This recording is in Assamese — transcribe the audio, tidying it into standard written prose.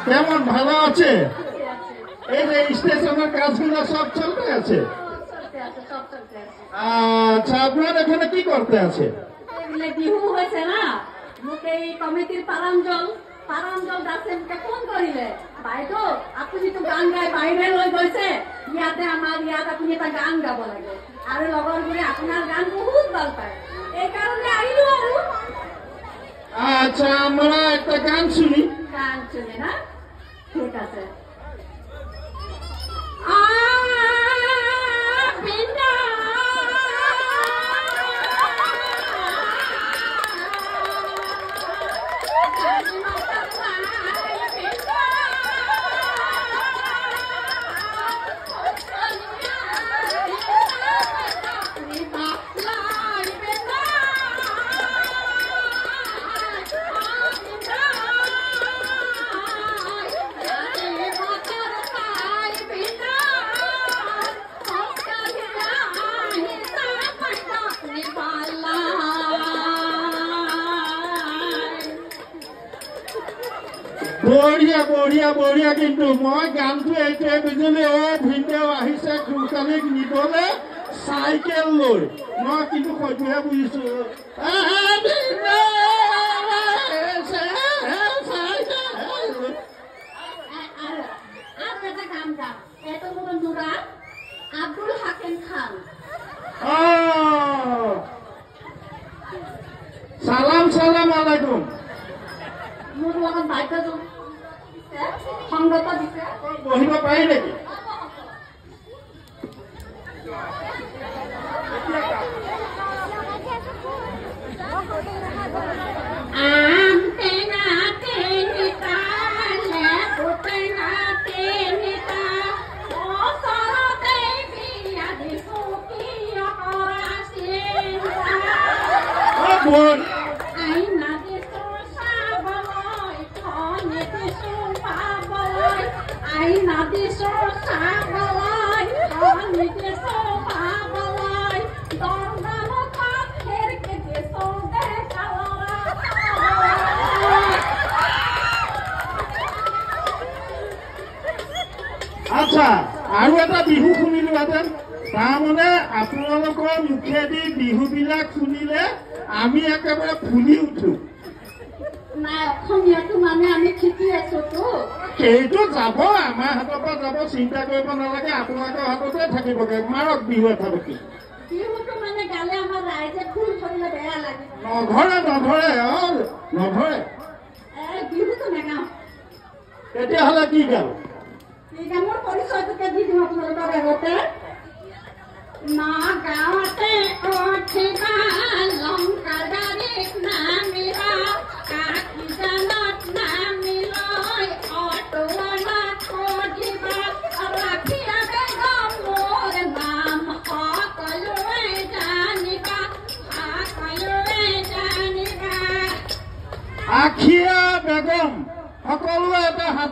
কেমন ভালো আছে? এই যে স্টেশনের কাজগুলো সব চলতে আছে? আচ্ছা, আপনার এখানে কি করতে আছে? বিহু হয়েছে না, মোক এই কমিটির পারাঞ্জল দাসেনকে ফোন কৰিলে, বাইদেউ আপুনিতো গান গাই বাহিৰে লৈ গৈছে, ইয়াতে আমাৰ ইয়াত আপুনি এটা গান গাব লাগে, আৰু লগৰবোৰে আপোনাৰ গান বহুত ভাল পায়, এইকাৰণে আহিলো আৰু। আচ্ছা, আমরা একটা গান শুনি। গান শুনে না? ঠিক আছে। বঢ়িয়া বঢ়িয়া বঢ়িয়া, কিন্তু মই গানটো এইটোৱে বুজিলো, ভিনদেউ আহিছে খুলকালিক নিবলে চাইকেল লৈ, মই কিন্তু হয়তোহে বুজিছো। আব্দুল হাকিম খান। সালাম সালাম আলাইকুম। মোৰ লগত বাধ্যজন সংগত দিছে, বহিব পাৰি নেকি? আচ্ছা, আৰু এটা বিহু শুনিলোহেঁতেন, তাৰমানে আপোনালোকৰ মুখেদি বিহুবিলাক শুনিলে আমি একেবাৰে ফুলি উঠো। নাই, অসমীয়াটো মানে আমি শিকি আছোতো। সেইটো যাব, আমাৰ হাতৰ পৰা যাব, চিন্তা কৰিব নালাগে, আপোনালোকৰ হাততে থাকিবগে। মাৰক বিহু এটা দেখি। বিহুটো মানে গালে আমাৰ ৰাইজে ফুল ধৰিলে বেয়া লাগে। নধৰে নধৰে নধৰে। বিহুটো নেগাওঁ। তেতিয়াহ'লে কি গাব? মোৰ পৰিচয়টোকে দি দিওঁ আপোনালোকৰ আগতে। না গাঁৱতে উঠিবা লংকাদাৰীক নামিবা, কাকিজানত নামিলৈ অটোৱালাক সুধিবা, ৰাখিয়া বেগম মোৰ নাম সকলোৱে জানিবা, সকলোৱে জানিবা। আখিয়া বেগম, সকলোৱে এটা হাত